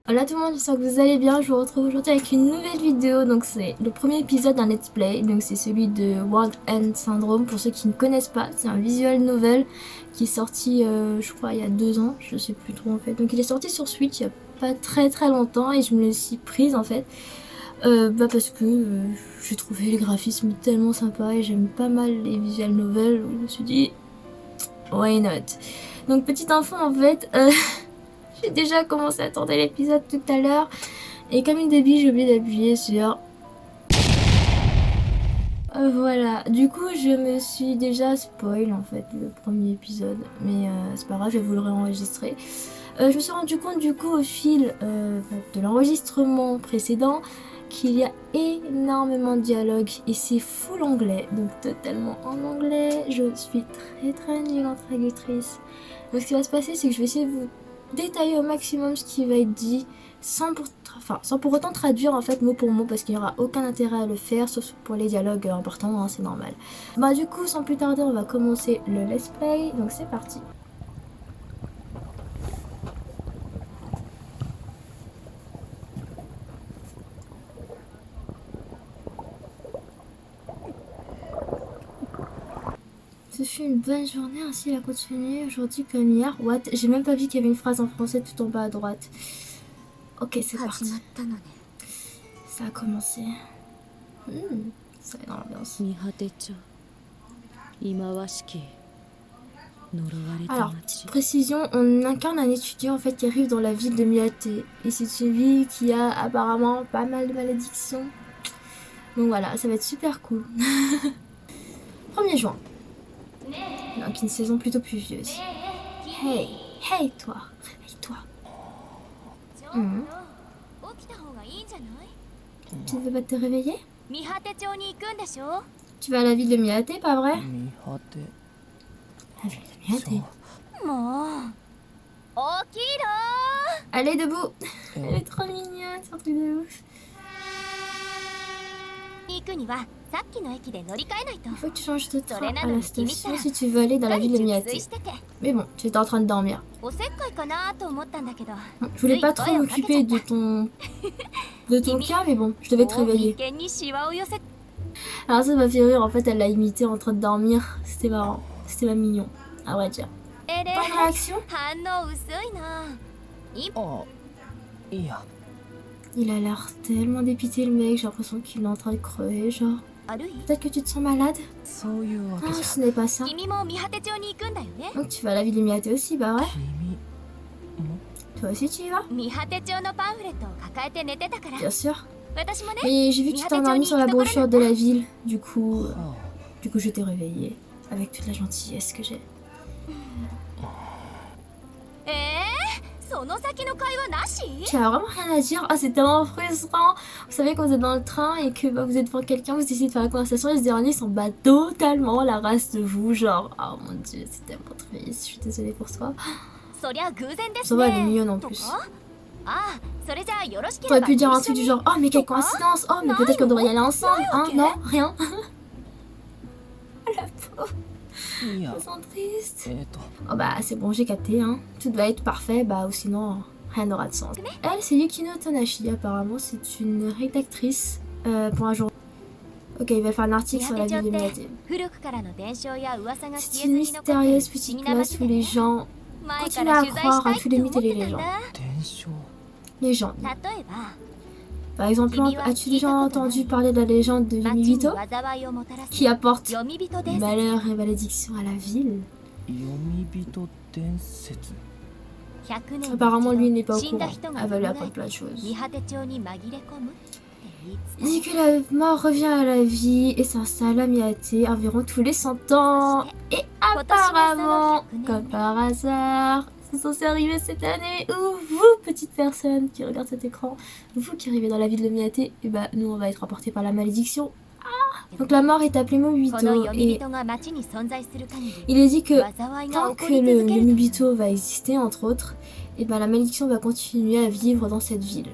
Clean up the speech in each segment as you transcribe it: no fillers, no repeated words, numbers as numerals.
Hola tout le monde, j'espère que vous allez bien. Je vous retrouve aujourd'hui avec une nouvelle vidéo. Donc c'est le premier épisode d'un let's play. Donc c'est celui de World End Syndrome. Pour ceux qui ne connaissent pas, c'est un visual novel qui est sorti, je crois, il y a 2 ans. Je sais plus trop en fait. Donc il est sorti sur Switch il y a pas très longtemps et je me le suis prise en fait. Parce que j'ai trouvé les graphismes tellement sympas et j'aime pas mal les visual novels. Je me suis dit, why not? Donc petite info en fait. J'ai déjà commencé à tourner l'épisode tout à l'heure. Et comme une débile, j'ai oublié d'appuyer sur... voilà. Du coup, je me suis déjà spoil en fait le premier épisode. Mais c'est pas grave, je vais vous le réenregistrer. Je me suis rendu compte du coup au fil de l'enregistrement précédent qu'il y a énormément de dialogues et c'est full anglais, donc totalement en anglais. Je suis très nulle en traductrice. Donc ce qui va se passer, c'est que je vais essayer de vous détailler au maximum ce qui va être dit sans pour autant traduire en fait mot pour mot parce qu'il n'y aura aucun intérêt à le faire sauf pour les dialogues importants, hein, c'est normal. Bah du coup sans plus tarder on va commencer le let's play, donc c'est parti. Ce fut une bonne journée, ainsi il a continué aujourd'hui comme hier. What? J'ai même pas vu qu'il y avait une phrase en français tout en bas à droite. Ok, c'est parti. Ça a commencé. Ça est dans l'ambiance. Alors, petite précision, on incarne un étudiant en fait qui arrive dans la ville de Miyate. Et c'est une ville qui a apparemment pas mal de malédictions. Donc voilà, ça va être super cool. 1er juin. Donc une saison plutôt pluvieuse. Hey toi, réveille-toi. Tu ne veux pas te réveiller? Tu vas à la ville de Miyate, pas vrai? La ville de Miyate. Allez, debout. Elle est trop mignonne, c'est un truc de ouf. Il faut que tu changes de train à la station si tu veux aller dans la ville de Miyate. Mais bon, tu étais en train de dormir. Je voulais pas trop m'occuper de ton cas, mais bon, je devais te réveiller. Alors ça m'a fait rire, en fait elle l'a imité en train de dormir. C'était marrant, c'était même mignon, à vrai dire. Pas de réaction? Il a l'air tellement dépité le mec, j'ai l'impression qu'il est en train de crever, genre. Peut-être que tu te sens malade? Ah, ce n'est pas ça. Donc tu vas à la ville de Miyate aussi, bah ouais. Toi aussi tu y vas? Bien sûr. Mais j'ai vu que tu t'es endormi sur la brochure de la ville, du coup je t'ai réveillée avec toute la gentillesse que j'ai. Tu as vraiment rien à dire? Ah, c'est tellement frustrant. Vous savez quand vous êtes dans le train et que vous êtes devant quelqu'un, vous essayez de faire la conversation et ce dernier s'en bat totalement la race de vous, genre oh mon dieu, c'est tellement triste, je suis désolée pour toi. Ça va, elle est mignonne en plus. T'aurais pu dire un truc du genre oh mais quelle coïncidence, oh mais peut-être qu'on devrait y aller ensemble, hein? Non, rien. Oh la pauvre. Je me sens triste. Oh bah c'est bon, j'ai capté, hein. Tout va être parfait, bah ou sinon rien n'aura de sens. Elle, c'est Yukino Tanashi, apparemment c'est une rédactrice pour un jour. Ok, il va faire un article sur la ville de Miyate. C'est une mystérieuse petite place où les gens continuent à croire à tous les mythes et les légendes. Légendes. Par exemple, as-tu déjà entendu parler de la légende de Yomibito qui apporte malheur et malédiction à la ville? Apparemment, lui n'est pas au courant. Elle va lui apprendre plein de choses. Il dit que la mort revient à la vie et s'installe à Miyate environ tous les 100 ans. Et apparemment, comme par hasard, c'est censé arriver cette année. Ou vous, petite personne qui regarde cet écran, vous qui arrivez dans la ville de Miyate, et bah nous on va être emportés par la malédiction. Donc la mort est appelée Momibito et il est dit que tant que le Momibito va exister entre autres, et ben la malédiction va continuer à vivre dans cette ville.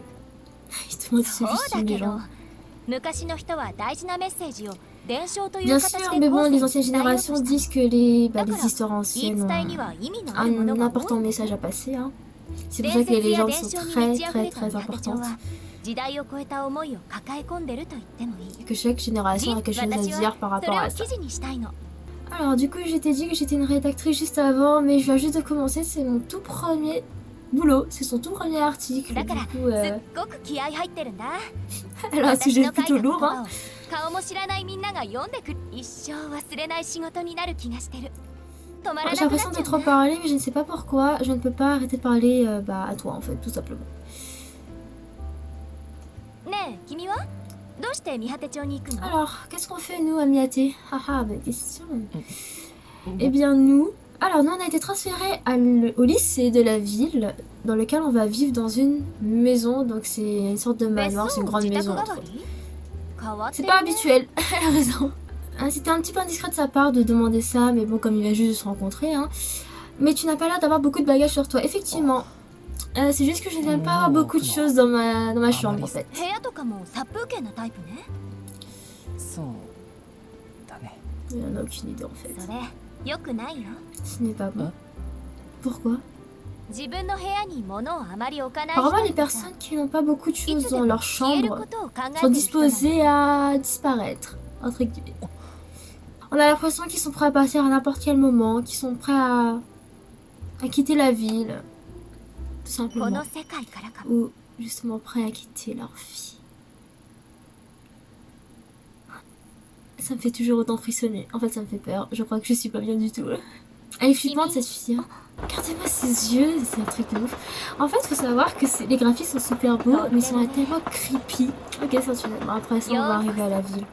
Il te demande si c'est juste une légende. Bien sûr, mais bon, les anciennes générations disent que les histoires anciennes ont un important message à passer, hein. C'est pour ça que les légendes sont très importantes. 時代を超えた思いを抱え込んでると言ってもいい。 Et que chaque génération a quelque chose à dire par rapport à ça. Alors du coup, je t'ai dit que j'étais une rédactrice juste avant, mais je viens juste de commencer, c'est mon tout premier boulot, c'est son tout premier article. Du coup, elle a un sujet plutôt lourd, hein. J'ai l'impression de trop parler, mais je ne sais pas pourquoi, je ne peux pas arrêter de parler à toi en fait, tout simplement. Alors, qu'est-ce qu'on fait nous à Miyate? Haha, bonne question. Eh bien nous... Alors nous on a été transférés au lycée de la ville, dans lequel on va vivre dans une maison, donc c'est une sorte de manoir, c'est une grande maison. C'est pas habituel, elle a raison. C'était un petit peu indiscret de sa part de demander ça, mais bon, comme il vient juste de se rencontrer, hein. Mais tu n'as pas l'air d'avoir beaucoup de bagages sur toi, effectivement. C'est juste que je n'aime pas avoir beaucoup de choses dans ma chambre en fait. Il n'en a aucune idée en fait. Ce n'est pas bon. Pourquoi? Apparemment les personnes qui n'ont pas beaucoup de choses dans leur chambre sont disposées à disparaître, entre guillemets. On a l'impression qu'ils sont prêts à partir à n'importe quel moment, qu'ils sont prêts à quitter la ville, tout simplement. Ou justement prêts à quitter leur vie. Ça me fait toujours autant frissonner. En fait, ça me fait peur. Je crois que je suis pas bien du tout. Elle est flippante cette fille. Hein. Regardez-moi ses yeux, c'est un truc de ouf. En fait, faut savoir que les graphismes sont super beaux, mais ils sont tellement creepy. Ok, ça finalement. Après ça, on va arriver à la ville.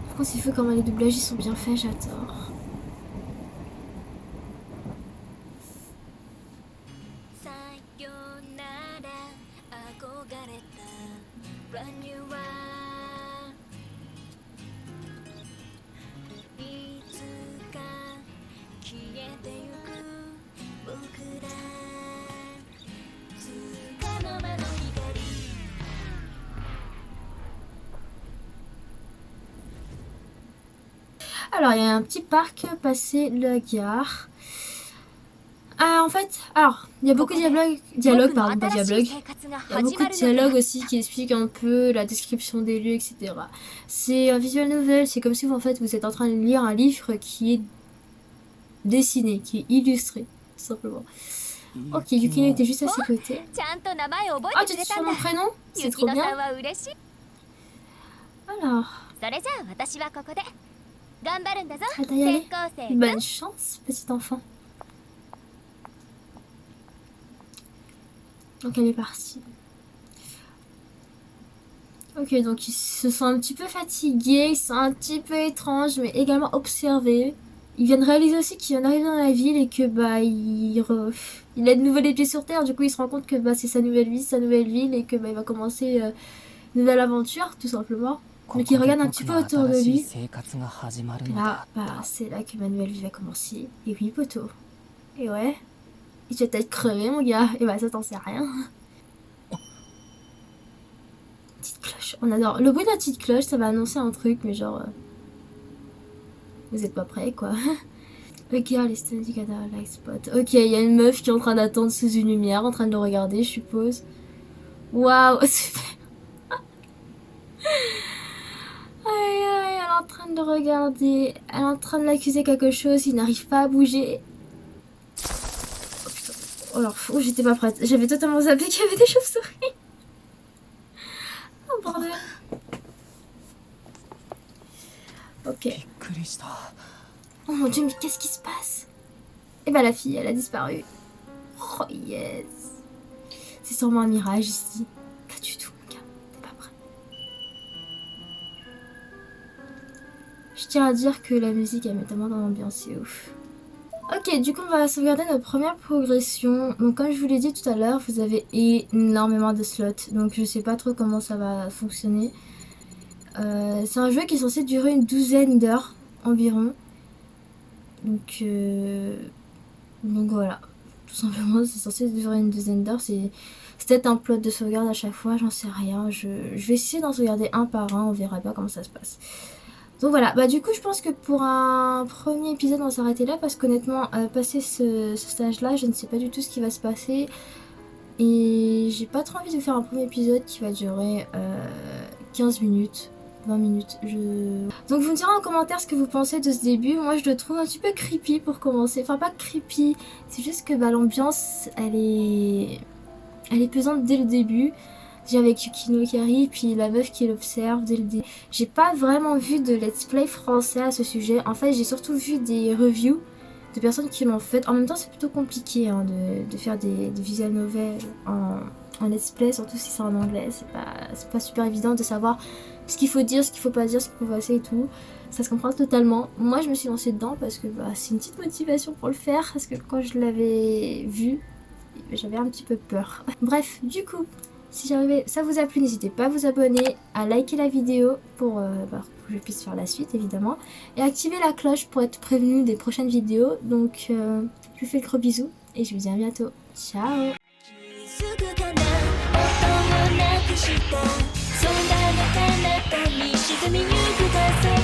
Par contre, il faut comment les doublages ils sont bien faits, j'adore. Alors, il y a un petit parc passé la gare. En fait, il y a beaucoup de dialogues. Il y a beaucoup de dialogues aussi qui expliquent un peu la description des lieux, etc. C'est un visual novel, c'est comme si en fait vous êtes en train de lire un livre qui est dessiné, qui est illustré, tout simplement. Ok, Yukino était juste à ses côtés. Ah, tu te souviens mon prénom? C'est trop bien. Alors... Bonne chance, petit enfant. Donc elle est partie. Ok, donc ils se sont un petit peu fatigués, ils sont un petit peu étranges, mais également observés. Ils viennent réaliser aussi qu'ils viennent d'arriver dans la ville et que il a de nouveau les pieds sur terre. Du coup, il se rend compte que c'est sa nouvelle vie, sa nouvelle ville et que il va commencer une nouvelle aventure, tout simplement. Donc il regarde un petit peu autour de lui. Là, c'est là que ma nouvelle vie va commencer. Et oui, poteau. Et ouais. Et tu vas peut-être crever, mon gars. Et ça t'en sait rien. Petite cloche. On adore. Le bruit de la petite cloche, ça va annoncer un truc, mais genre... Vous êtes pas prêts, quoi. The girl is standing at a light spot. Ok, il y a une meuf qui est en train d'attendre sous une lumière, en train de le regarder, je suppose. Waouh, super. Elle est en train de le regarder. Elle est en train de l'accuser quelque chose. Il n'arrive pas à bouger. Oh putain. Oh, j'étais pas prête. J'avais totalement zappé qu'il y avait des chauves-souris. Oh bordel. Ok. Oh mon dieu, mais qu'est-ce qui se passe? Et la fille, elle a disparu. Oh yes. C'est sûrement un mirage ici. Pas du tout, mon gars. T'es pas prêt. Je tiens à dire que la musique, elle met tellement dans l'ambiance, c'est ouf. Ok, du coup, on va sauvegarder notre première progression. Donc, comme je vous l'ai dit tout à l'heure, vous avez énormément de slots. Donc, je sais pas trop comment ça va fonctionner. C'est un jeu qui est censé durer une 12aine d'heures environ. Donc voilà. Tout simplement, c'est censé durer une 12aine d'heures. C'est peut-être un plot de sauvegarde à chaque fois, j'en sais rien. Je vais essayer d'en sauvegarder un par un, on verra pas comment ça se passe. Donc voilà, bah du coup je pense que pour un premier épisode on va s'arrêter là parce qu'honnêtement passer ce stage là je ne sais pas du tout ce qui va se passer et j'ai pas trop envie de faire un premier épisode qui va durer 15 minutes, 20 minutes. Donc vous me direz en commentaire ce que vous pensez de ce début. Moi je le trouve un petit peu creepy pour commencer, enfin pas creepy, c'est juste que bah, l'ambiance elle est pesante dès le début. Déjà avec Yukino qui arrive, puis la meuf qui l'observe dès le début. J'ai pas vraiment vu de let's play français à ce sujet. En fait, j'ai surtout vu des reviews de personnes qui l'ont fait. En même temps, c'est plutôt compliqué hein, de faire des visual novels en let's play, surtout si c'est en anglais. C'est pas super évident de savoir ce qu'il faut dire, ce qu'il faut pas dire, ce qu'il faut passer et tout. Ça se comprend totalement. Moi, je me suis lancée dedans parce que bah, c'est une petite motivation pour le faire. Parce que quand je l'avais vu, j'avais un petit peu peur. Bref, du coup, si ça vous a plu, n'hésitez pas à vous abonner, à liker la vidéo pour que je puisse faire la suite évidemment. Et activer la cloche pour être prévenu des prochaines vidéos. Donc je vous fais de gros bisous et je vous dis à bientôt. Ciao. 気づくかな音をなくしたそんなの彼方に沈みゆく風